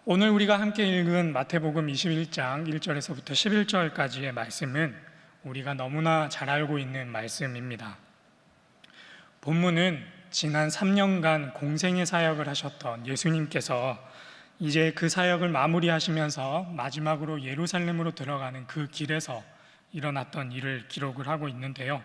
오늘 우리가 함께 읽은 마태복음 21장 1절에서부터 11절까지의 말씀은 우리가 너무나 잘 알고 있는 말씀입니다. 본문은 지난 3년간 공생의 사역을 하셨던 예수님께서 이제 그 사역을 마무리하시면서 마지막으로 예루살렘으로 들어가는 그 길에서 일어났던 일을 기록을 하고 있는데요.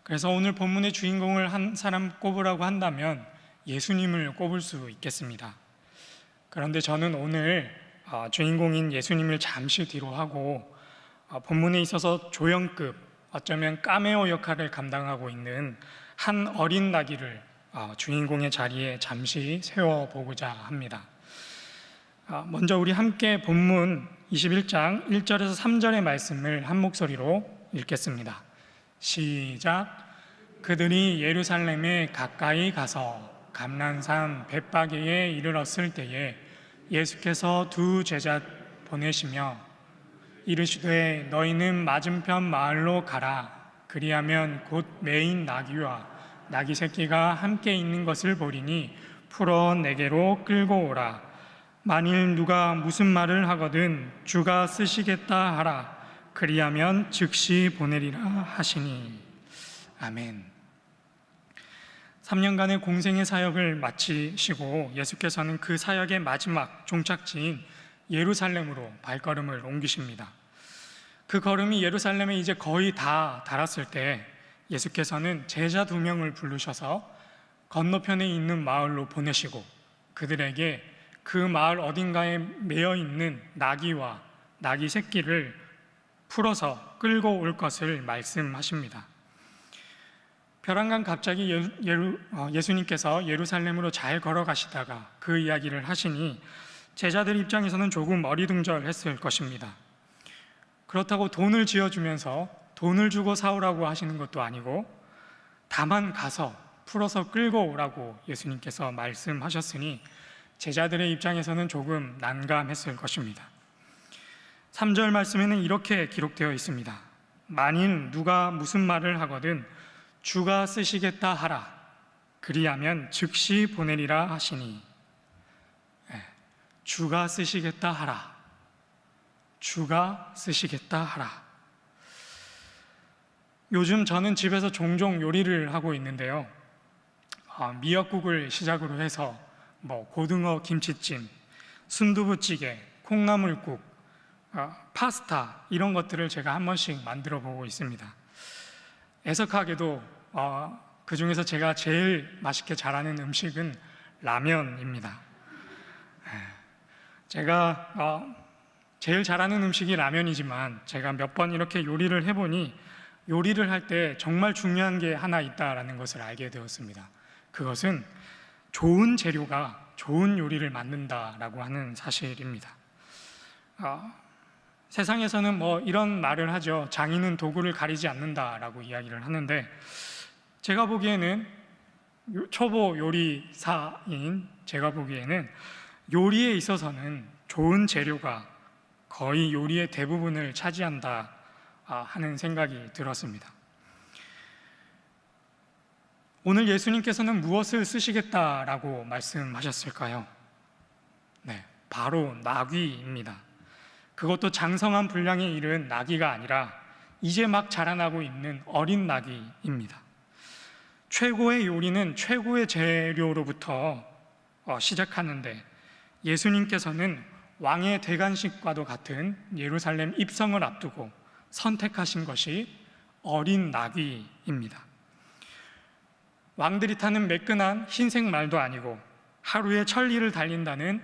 그래서 오늘 본문의 주인공을 한 사람 꼽으라고 한다면 예수님을 꼽을 수 있겠습니다. 그런데 저는 오늘 주인공인 예수님을 잠시 뒤로 하고 본문에 있어서 조연급, 어쩌면 카메오 역할을 감당하고 있는 한 어린 나귀를 주인공의 자리에 잠시 세워보고자 합니다. 먼저 우리 함께 본문 21장 1절에서 3절의 말씀을 한 목소리로 읽겠습니다. 시작. 그들이 예루살렘에 가까이 가서 감난산 벳바게에 이르렀을 때에 예수께서 두 제자 보내시며 이르시되 너희는 맞은편 마을로 가라. 그리하면 곧 매인 나귀와 나귀 새끼가 함께 있는 것을 보리니 풀어 내게로 끌고 오라. 만일 누가 무슨 말을 하거든 주가 쓰시겠다 하라. 그리하면 즉시 보내리라 하시니. 아멘. 3년간의 공생의 사역을 마치시고 예수께서는 그 사역의 마지막 종착지인 예루살렘으로 발걸음을 옮기십니다. 그 걸음이 예루살렘에 이제 거의 다 달았을 때 예수께서는 제자 2명을 부르셔서 건너편에 있는 마을로 보내시고 그들에게 그 마을 어딘가에 매여 있는 나귀와 나귀 새끼를 풀어서 끌고 올 것을 말씀하십니다. 벼랑간 갑자기 예수님께서 예루살렘으로 잘 걸어가시다가 그 이야기를 하시니 제자들 입장에서는 조금 어리둥절했을 것입니다. 그렇다고 돈을 쥐어주면서 돈을 주고 사오라고 하시는 것도 아니고 다만 가서 풀어서 끌고 오라고 예수님께서 말씀하셨으니 제자들의 입장에서는 조금 난감했을 것입니다. 3절 말씀에는 이렇게 기록되어 있습니다. 만일 누가 무슨 말을 하거든 주가 쓰시겠다 하라. 그리하면 즉시 보내리라 하시니. 주가 쓰시겠다 하라. 주가 쓰시겠다 하라. 요즘 저는 집에서 종종 요리를 하고 있는데요. 미역국을 시작으로 해서 고등어 김치찜, 순두부찌개, 콩나물국, 파스타 이런 것들을 제가 한 번씩 만들어 보고 있습니다. 애석하게도 그 중에서 제가 제일 맛있게 잘하는 음식은 라면입니다. 제가 제일 잘하는 음식이 라면이지만 제가 몇 번 이렇게 요리를 해보니 요리를 할 때 정말 중요한 게 하나 있다는 것을 알게 되었습니다. 그것은 좋은 재료가 좋은 요리를 만든다라고 하는 사실입니다. 세상에서는 이런 말을 하죠. 장인은 도구를 가리지 않는다라고 이야기를 하는데 제가 보기에는 초보 요리사인 제가 보기에는 요리에 있어서는 좋은 재료가 거의 요리의 대부분을 차지한다 하는 생각이 들었습니다. 오늘 예수님께서는 무엇을 쓰시겠다라고 말씀하셨을까요? 네, 바로 나귀입니다. 그것도 장성한 분량에 이른 나귀가 아니라 이제 막 자라나고 있는 어린 나귀입니다. 최고의 요리는 최고의 재료로부터 시작하는데 예수님께서는 왕의 대관식과도 같은 예루살렘 입성을 앞두고 선택하신 것이 어린 나귀입니다. 왕들이 타는 매끈한 흰색 말도 아니고 하루에 1000리를 달린다는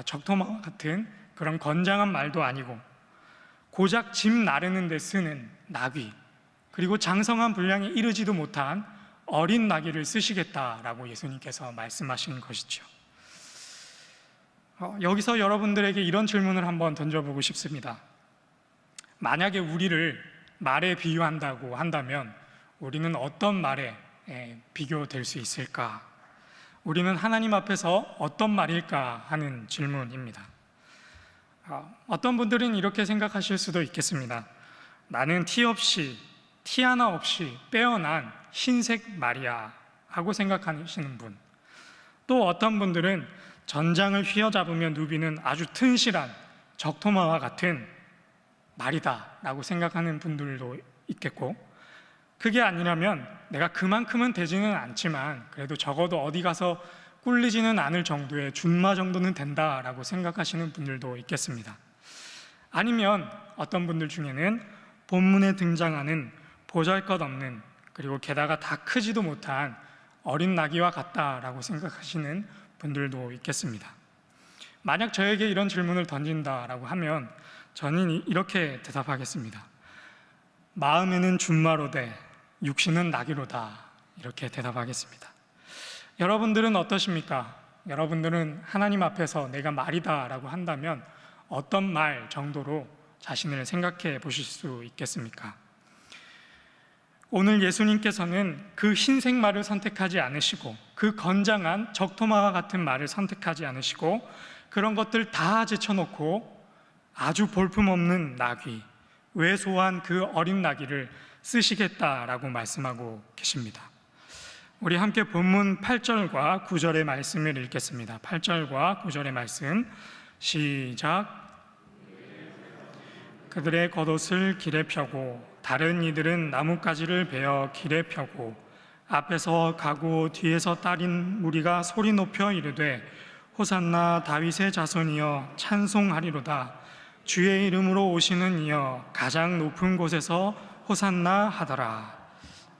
적토마와 같은 그런 건장한 말도 아니고 고작 짐 나르는 데 쓰는 나귀, 그리고 장성한 분량에 이르지도 못한 어린 나귀를 쓰시겠다라고 예수님께서 말씀하신 것이죠. 여기서 여러분들에게 이런 질문을 한번 던져보고 싶습니다. 만약에 우리를 말에 비유한다고 한다면 우리는 어떤 말에 비교될 수 있을까? 우리는 하나님 앞에서 어떤 말일까 하는 질문입니다. 어떤 분들은 이렇게 생각하실 수도 있겠습니다. 나는 티 하나 없이 빼어난 흰색 말이야 하고 생각하시는 분, 또 어떤 분들은 전장을 휘어잡으며 누비는 아주 튼실한 적토마와 같은 말이다라고 생각하는 분들도 있겠고, 그게 아니라면 내가 그만큼은 되지는 않지만 그래도 적어도 어디 가서 꿀리지는 않을 정도의 준마 정도는 된다라고 생각하시는 분들도 있겠습니다. 아니면 어떤 분들 중에는 본문에 등장하는 보잘것없는, 그리고 게다가 다 크지도 못한 어린 나귀와 같다라고 생각하시는 분들도 있겠습니다. 만약 저에게 이런 질문을 던진다라고 하면 저는 이렇게 대답하겠습니다. 마음에는 준마로되 육신은 나귀로다, 이렇게 대답하겠습니다. 여러분들은 어떠십니까? 여러분들은 하나님 앞에서 내가 말이다 라고 한다면 어떤 말 정도로 자신을 생각해 보실 수 있겠습니까? 오늘 예수님께서는 그 흰색 말을 선택하지 않으시고, 그 건장한 적토마와 같은 말을 선택하지 않으시고, 그런 것들 다 제쳐놓고 아주 볼품없는 나귀, 왜소한 그 어린 나귀를 쓰시겠다라고 말씀하고 계십니다. 우리 함께 본문 8절과 9절의 말씀을 읽겠습니다. 8절과 9절의 말씀 시작. 그들의 겉옷을 길에 펴고 다른 이들은 나뭇가지를 베어 길에 펴고 앞에서 가고 뒤에서 따린 무리가 소리 높여 이르되 호산나 다윗의 자손이여 찬송하리로다. 주의 이름으로 오시는 이여 가장 높은 곳에서 호산나 하더라.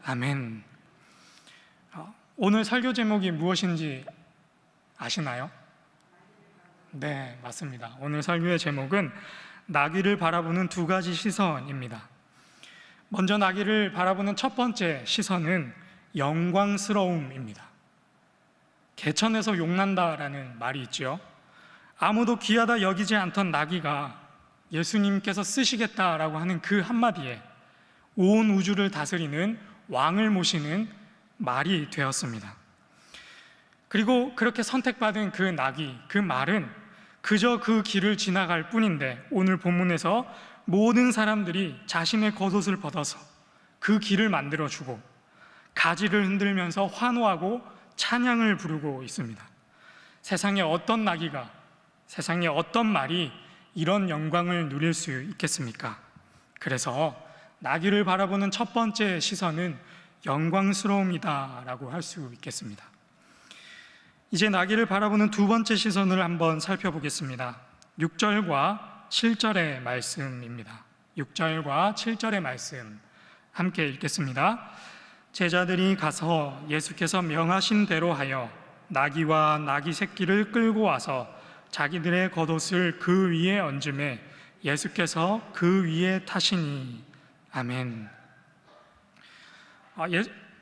아멘. 오늘 설교 제목이 무엇인지 아시나요? 네, 맞습니다. 오늘 설교의 제목은 나귀를 바라보는 두 가지 시선입니다. 먼저 나귀를 바라보는 첫 번째 시선은 영광스러움입니다. 개천에서 용난다라는 말이 있죠. 아무도 귀하다 여기지 않던 나귀가 예수님께서 쓰시겠다라고 하는 그 한마디에 온 우주를 다스리는 왕을 모시는 말이 되었습니다. 그리고 그렇게 선택받은 그 나귀, 그 말은 그저 그 길을 지나갈 뿐인데, 오늘 본문에서 모든 사람들이 자신의 겉옷을 벗어서 그 길을 만들어주고 가지를 흔들면서 환호하고 찬양을 부르고 있습니다. 세상에 어떤 나귀가, 세상에 어떤 말이 이런 영광을 누릴 수 있겠습니까? 그래서 나귀를 바라보는 첫 번째 시선은 영광스러움이다 라고 할 수 있겠습니다. 이제 나귀를 바라보는 두 번째 시선을 한번 살펴보겠습니다. 6절과 7절의 말씀입니다. 6절과 7절의 말씀 함께 읽겠습니다. 제자들이 가서 예수께서 명하신 대로 하여 나귀와 나귀 새끼를 끌고 와서 자기들의 겉옷을 그 위에 얹음에 예수께서 그 위에 타시니. 아멘.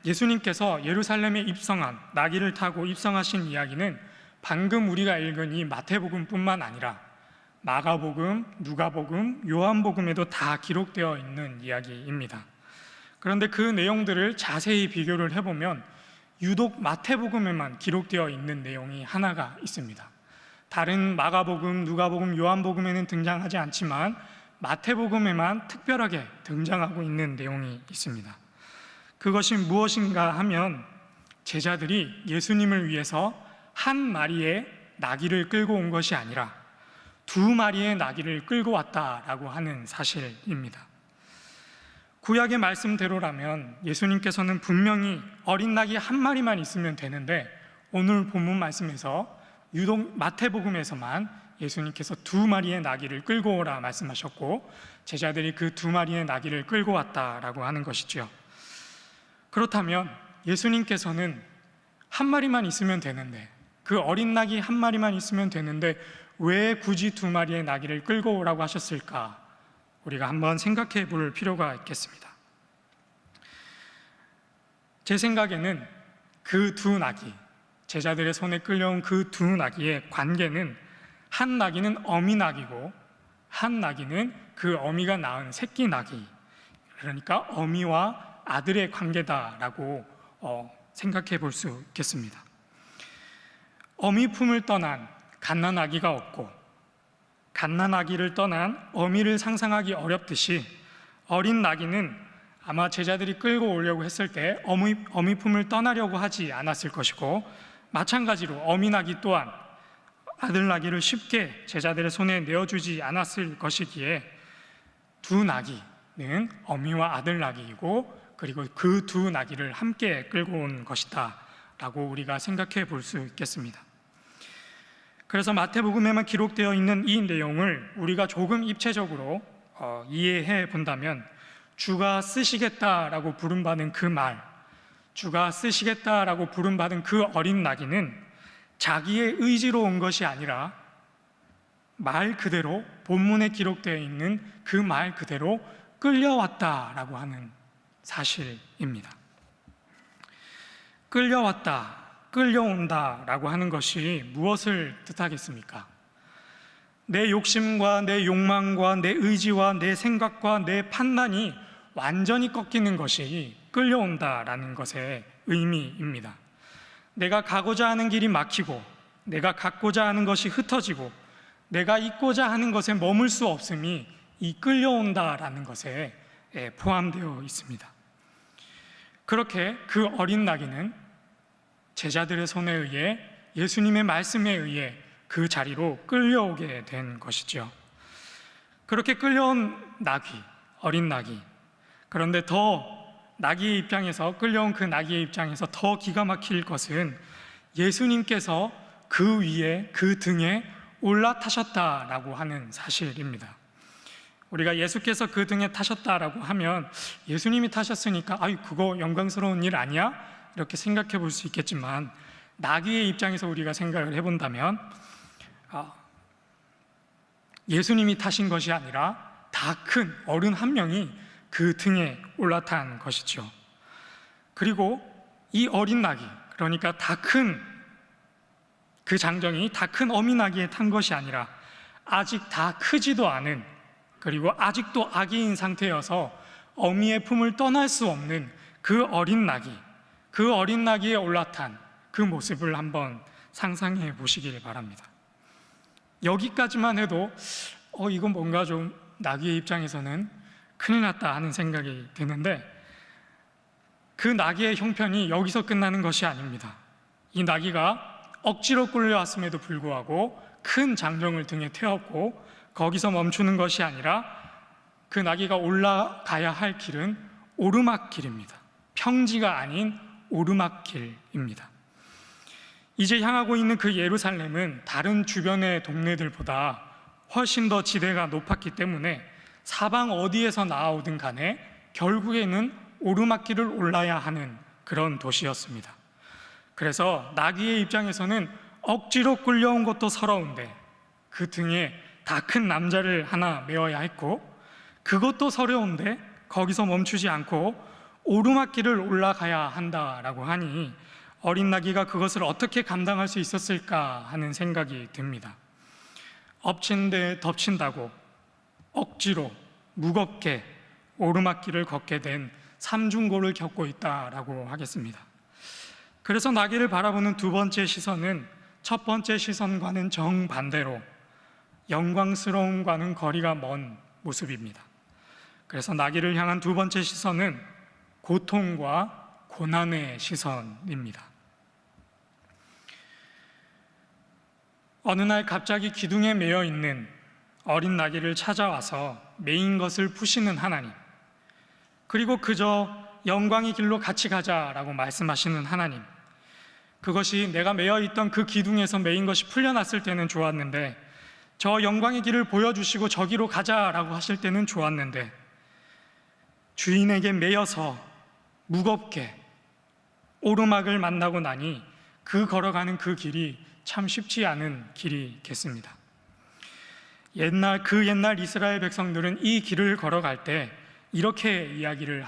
예수님께서 예루살렘에 입성한, 나귀를 타고 입성하신 이야기는 방금 우리가 읽은 이 마태복음뿐만 아니라 마가복음, 누가복음, 요한복음에도 다 기록되어 있는 이야기입니다. 그런데 그 내용들을 자세히 비교를 해보면 유독 마태복음에만 기록되어 있는 내용이 하나가 있습니다. 다른 마가복음, 누가복음, 요한복음에는 등장하지 않지만 마태복음에만 특별하게 등장하고 있는 내용이 있습니다. 그것이 무엇인가 하면 제자들이 예수님을 위해서 한 마리의 나귀를 끌고 온 것이 아니라 두 마리의 나귀를 끌고 왔다라고 하는 사실입니다. 구약의 말씀대로라면 예수님께서는 분명히 어린 나귀 한 마리만 있으면 되는데, 오늘 본문 말씀에서 유독 마태복음에서만 예수님께서 두 마리의 나귀를 끌고 오라 말씀하셨고, 제자들이 그 두 마리의 나귀를 끌고 왔다라고 하는 것이죠. 그렇다면 예수님께서는 한 마리만 있으면 되는데, 그 어린 나귀 한 마리만 있으면 되는데 왜 굳이 두 마리의 나귀를 끌고 오라고 하셨을까? 우리가 한번 생각해 볼 필요가 있겠습니다. 제 생각에는 그 두 나귀, 제자들의 손에 끌려온 그 두 나귀의 관계는, 한 나귀는 어미 나귀고 한 나귀는 그 어미가 낳은 새끼 나귀, 그러니까 어미와 아들의 관계다라고 생각해 볼 수 있겠습니다. 어미 품을 떠난 갓난 아기가 없고 갓난 아기를 떠난 어미를 상상하기 어렵듯이, 어린 나귀는 아마 제자들이 끌고 오려고 했을 때 어미 품을 떠나려고 하지 않았을 것이고, 마찬가지로 어미 나귀 또한 아들 나귀를 쉽게 제자들의 손에 내어주지 않았을 것이기에 두 나귀는 어미와 아들 나귀이고 그리고 그 두 나귀를 함께 끌고 온 것이다 라고 우리가 생각해 볼 수 있겠습니다. 그래서 마태복음에만 기록되어 있는 이 내용을 우리가 조금 입체적으로 이해해 본다면 주가 쓰시겠다라고 부름받은 그 말, 주가 쓰시겠다라고 부름받은 그 어린 나귀는 자기의 의지로 온 것이 아니라 말 그대로 본문에 기록되어 있는 그 말 그대로 끌려왔다라고 하는 사실입니다. 끌려왔다, 끌려온다라고 하는 것이 무엇을 뜻하겠습니까? 내 욕심과 내 욕망과 내 의지와 내 생각과 내 판단이 완전히 꺾이는 것이 끌려온다라는 것의 의미입니다. 내가 가고자 하는 길이 막히고 내가 갖고자 하는 것이 흩어지고 내가 있고자 하는 것에 머물 수 없음이 이 끌려온다라는 것에 포함되어 있습니다. 그렇게 그 어린 나귀는 제자들의 손에 의해 예수님의 말씀에 의해 그 자리로 끌려오게 된 것이죠. 그렇게 끌려온 나귀, 어린 나귀. 그런데 더 나귀의 입장에서, 끌려온 그 나귀의 입장에서 더 기가 막힐 것은 예수님께서 그 위에, 그 등에 올라타셨다라고 하는 사실입니다. 우리가 예수께서 그 등에 타셨다라고 하면 예수님이 타셨으니까 그거 영광스러운 일 아니야? 이렇게 생각해 볼 수 있겠지만 나귀의 입장에서 우리가 생각을 해본다면 예수님이 타신 것이 아니라 다 큰 어른 한 명이 그 등에 올라탄 것이죠. 그리고 이 어린 나귀, 그러니까 다 큰 그 장정이 다 큰 어미 나귀에 탄 것이 아니라 아직 다 크지도 않은, 그리고 아직도 아기인 상태여서 어미의 품을 떠날 수 없는 그 어린 나귀, 그 어린 나귀에 올라탄 그 모습을 한번 상상해 보시길 바랍니다. 여기까지만 해도 이건 뭔가 좀 나귀의 입장에서는 큰일 났다 하는 생각이 드는데, 그 나귀의 형편이 여기서 끝나는 것이 아닙니다. 이 나귀가 억지로 끌려왔음에도 불구하고 큰 장정을 등에 태웠고 거기서 멈추는 것이 아니라 그 나귀가 올라가야 할 길은 오르막길입니다. 평지가 아닌 오르막길입니다. 이제 향하고 있는 그 예루살렘은 다른 주변의 동네들보다 훨씬 더 지대가 높았기 때문에 사방 어디에서 나오든 간에 결국에는 오르막길을 올라야 하는 그런 도시였습니다. 그래서 나귀의 입장에서는 억지로 끌려온 것도 서러운데 그 등에 다 큰 남자를 하나 메어야 했고, 그것도 서러운데 거기서 멈추지 않고 오르막길을 올라가야 한다라고 하니 어린 나귀가 그것을 어떻게 감당할 수 있었을까 하는 생각이 듭니다. 엎친 데 덮친다고 억지로 무겁게 오르막길을 걷게 된 삼중고를 겪고 있다라고 하겠습니다. 그래서 나귀를 바라보는 두 번째 시선은 첫 번째 시선과는 정반대로 영광스러움과는 거리가 먼 모습입니다. 그래서 나귀를 향한 두 번째 시선은 고통과 고난의 시선입니다. 어느 날 갑자기 기둥에 매여 있는 어린 나귀를 찾아와서 매인 것을 푸시는 하나님, 그리고 그저 영광의 길로 같이 가자라고 말씀하시는 하나님, 그것이 내가 매여 있던 그 기둥에서 매인 것이 풀려났을 때는 좋았는데 저 영광의 길을 보여주시고 저기로 가자라고 하실 때는 좋았는데 주인에게 매여서 무겁게 오르막을 만나고 나니 그 걸어가는 그 길이 참 쉽지 않은 길이겠습니다. 그 옛날 이스라엘 백성들은 이 길을 걸어갈 때 이렇게 이야기를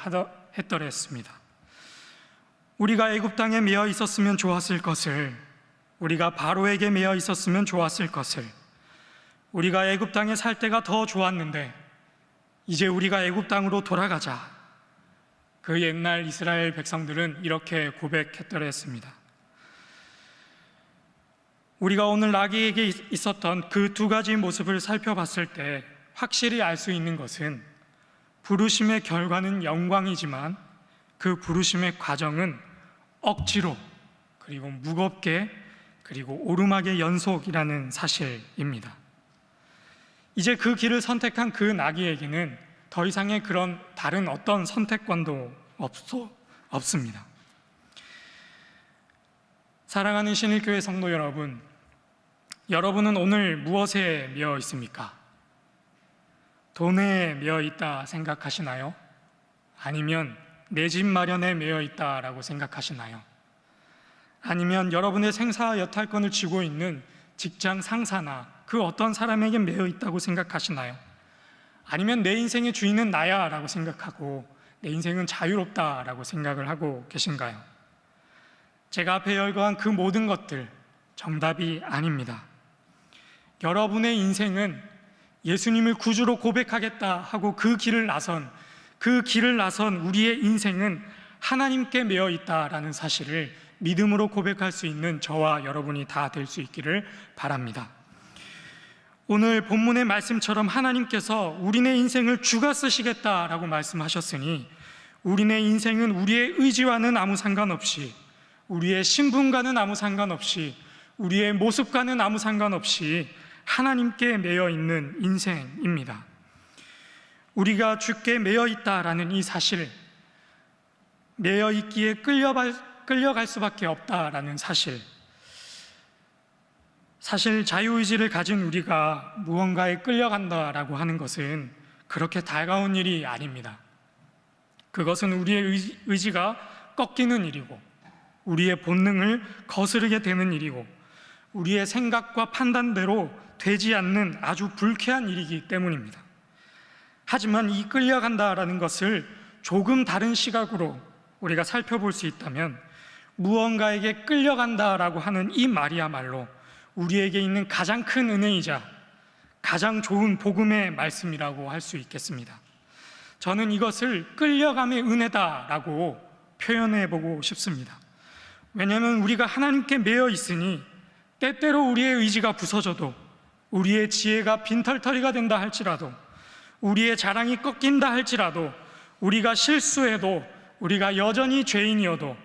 했더랬습니다. 우리가 애굽 땅에 매여 있었으면 좋았을 것을, 우리가 바로에게 매여 있었으면 좋았을 것을, 우리가 애굽 땅에 살 때가 더 좋았는데 이제 우리가 애굽 땅으로 돌아가자. 그 옛날 이스라엘 백성들은 이렇게 고백했더랬습니다. 우리가 오늘 나귀에게 있었던 그 두 가지 모습을 살펴봤을 때 확실히 알 수 있는 것은 부르심의 결과는 영광이지만 그 부르심의 과정은 억지로 그리고 무겁게 그리고 오르막의 연속이라는 사실입니다. 이제 그 길을 선택한 그 나귀에게는 더 이상의 그런 다른 어떤 선택권도 없습니다. 사랑하는 신일교회 성도 여러분, 여러분은 오늘 무엇에 매여 있습니까? 돈에 매여 있다 생각하시나요? 아니면 내 집 마련에 매여 있다라고 생각하시나요? 아니면 여러분의 생사 여탈권을 쥐고 있는 직장 상사나 그 어떤 사람에게 매여 있다고 생각하시나요? 아니면 내 인생의 주인은 나야 라고 생각하고 내 인생은 자유롭다라고 생각을 하고 계신가요? 제가 앞에 열거한 그 모든 것들 정답이 아닙니다. 여러분의 인생은 예수님을 구주로 고백하겠다 하고 그 길을 나선 우리의 인생은 하나님께 매여 있다라는 사실을 믿음으로 고백할 수 있는 저와 여러분이 다 될 수 있기를 바랍니다. 오늘 본문의 말씀처럼 하나님께서 우리네 인생을 주가 쓰시겠다라고 말씀하셨으니 우리네 인생은 우리의 의지와는 아무 상관없이, 우리의 신분과는 아무 상관없이, 우리의 모습과는 아무 상관없이 하나님께 매여 있는 인생입니다. 우리가 주께 매여 있다라는 이 사실, 매여 있기에 끌려갈 수밖에 없다라는 사실, 자유의지를 가진 우리가 무언가에 끌려간다라고 하는 것은 그렇게 달가운 일이 아닙니다. 그것은 우리의 의지가 꺾이는 일이고, 우리의 본능을 거스르게 되는 일이고, 우리의 생각과 판단대로 되지 않는 아주 불쾌한 일이기 때문입니다. 하지만 이 끌려간다라는 것을 조금 다른 시각으로 우리가 살펴볼 수 있다면, 무언가에게 끌려간다라고 하는 이 말이야말로 우리에게 있는 가장 큰 은혜이자 가장 좋은 복음의 말씀이라고 할 수 있겠습니다. 저는 이것을 끌려감의 은혜다라고 표현해 보고 싶습니다. 왜냐하면 우리가 하나님께 매여 있으니 때때로 우리의 의지가 부서져도, 우리의 지혜가 빈털터리가 된다 할지라도, 우리의 자랑이 꺾인다 할지라도, 우리가 실수해도, 우리가 여전히 죄인이어도,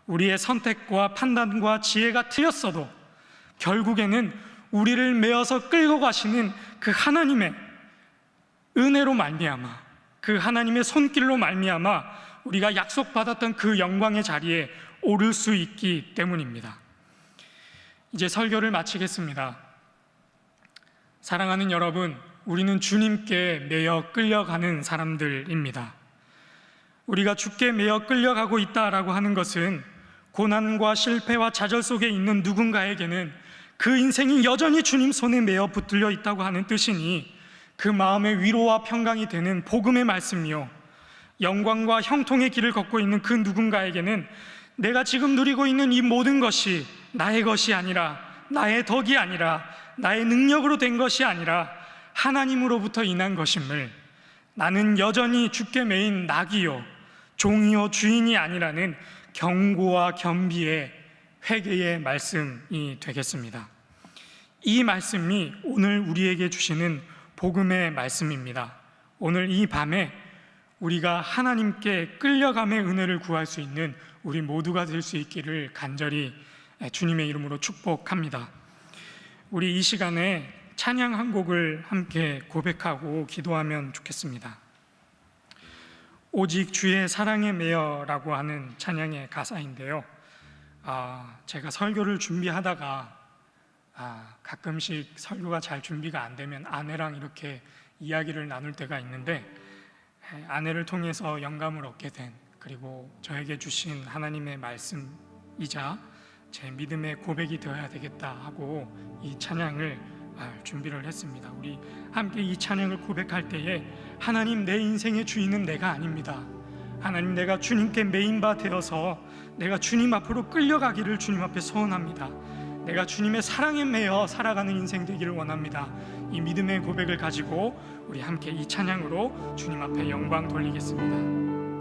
우리의 선택과 판단과 지혜가 틀렸어도 결국에는 우리를 메어서 끌고 가시는 그 하나님의 은혜로 말미암아, 그 하나님의 손길로 말미암아 우리가 약속받았던 그 영광의 자리에 오를 수 있기 때문입니다. 이제 설교를 마치겠습니다. 사랑하는 여러분, 우리는 주님께 매여 끌려가는 사람들입니다. 우리가 주께 매여 끌려가고 있다라고 하는 것은 고난과 실패와 좌절 속에 있는 누군가에게는 그 인생이 여전히 주님 손에 매여 붙들려 있다고 하는 뜻이니, 그 마음의 위로와 평강이 되는 복음의 말씀이요, 영광과 형통의 길을 걷고 있는 그 누군가에게는 내가 지금 누리고 있는 이 모든 것이 나의 것이 아니라, 나의 덕이 아니라, 나의 능력으로 된 것이 아니라 하나님으로부터 인한 것임을, 나는 여전히 주께 매인 낙이요 종이요 주인이 아니라는 경고와 겸비의 회개의 말씀이 되겠습니다. 이 말씀이 오늘 우리에게 주시는 복음의 말씀입니다. 오늘 이 밤에 우리가 하나님께 끌려감의 은혜를 구할 수 있는 우리 모두가 될 수 있기를 간절히 주님의 이름으로 축복합니다. 우리 이 시간에 찬양 한 곡을 함께 고백하고 기도하면 좋겠습니다. 오직 주의 사랑에 매여라고 하는 찬양의 가사인데요, 제가 설교를 준비하다가 가끔씩 설교가 잘 준비가 안 되면 아내랑 이렇게 이야기를 나눌 때가 있는데, 아내를 통해서 영감을 얻게 된, 그리고 저에게 주신 하나님의 말씀이자 제 믿음의 고백이 되어야 되겠다 하고 이 찬양을 준비를 했습니다. 우리 함께 이 찬양을 고백할 때에, 하나님, 내 인생의 주인은 내가 아닙니다. 하나님, 내가 주님께 매인 바 되어서 내가 주님 앞으로 끌려가기를 주님 앞에 소원합니다. 내가 주님의 사랑에 매여 살아가는 인생 되기를 원합니다. 이 믿음의 고백을 가지고 우리 함께 이 찬양으로 주님 앞에 영광 돌리겠습니다.